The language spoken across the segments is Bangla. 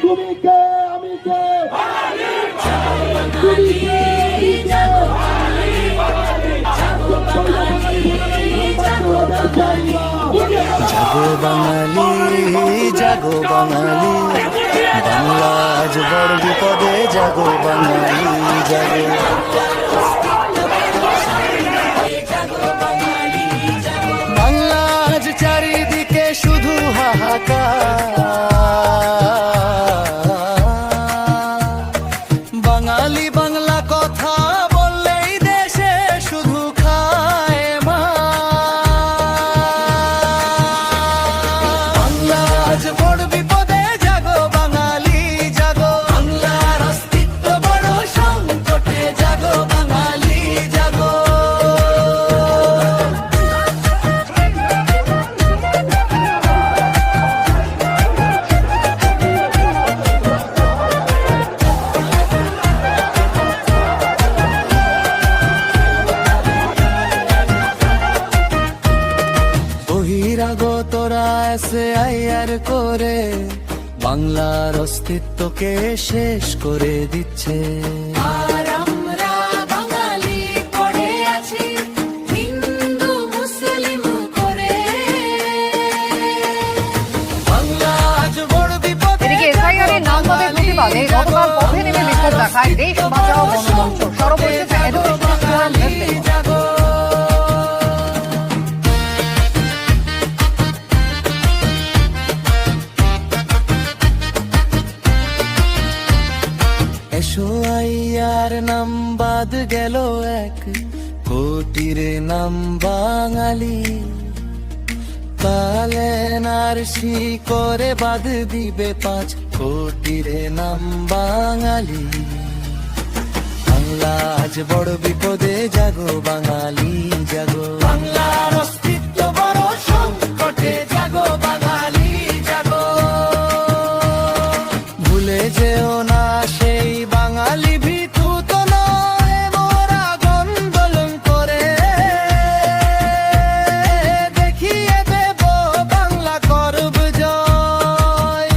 তুমি কে আমি কে তুমি কে জাগো বাঙালি, জাগো বাঙালি, বাংলা আজ বড় বিপদে, জাগো বাঙালি জাগো। বাংলা আজ চারিদিকে শুধু হাহাকার, বাঙালি বাংলা কথা বললেই দেশে শুধু খায় মা। বাংলা আজ বড় বিপদে, জাগো বাঙালি জাগো। বাংলার অস্তিত্ব বড় সংকটে, জাগো বাঙালি জাগো। বহিরাগতরা SIR করে বাংলার অস্তিত্বকে শেষ করে দিচ্ছে। আর আমরা বাঙালি পড়ে আছি হিন্দু মুসলিম করে। বাংলা আজ বড় বিপদে। এদিকে SIR এর নাম দাবির প্রতিবাদে গতকাল পথে নেমে বিক্ষোভ দেখায় দেশ বাঁচাও গণমঞ্চ। সরব হয়েছে এডুকেশন ফোরাম হেলথ। SIR নাম বাদ গেল 1 কোটির নাম বাঙালি। কালে নারসি করে বাদ দিবে 5 কোটির নাম বাঙালি। বাংলা আজ বড় বিপদে, জাগো বাঙালি জাগো। বাংলার অস্তিত্ব বড় সংকটে, জাগো বাঙালি জাগো। ভুলে যেও না সেই বাঙালি ভিতু তো নয় মোরা গন্ডলন করে। দেখিয়ে দেব বাংলা করব জয়।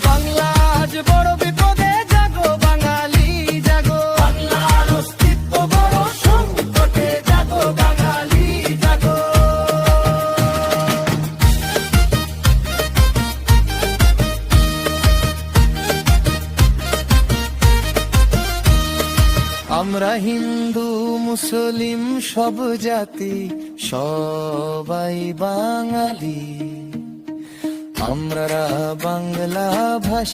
বাংলা আজ বড় বিপদে, জাগো বাঙালি জাগো। বাংলার অস্তিত্ব বড় সংকটে, জাগো বাঙালি জাগো। আমরা হিন্দু মুসলিম সব জাতি সবাই বাঙালি। আমরা বাংলা ভাষা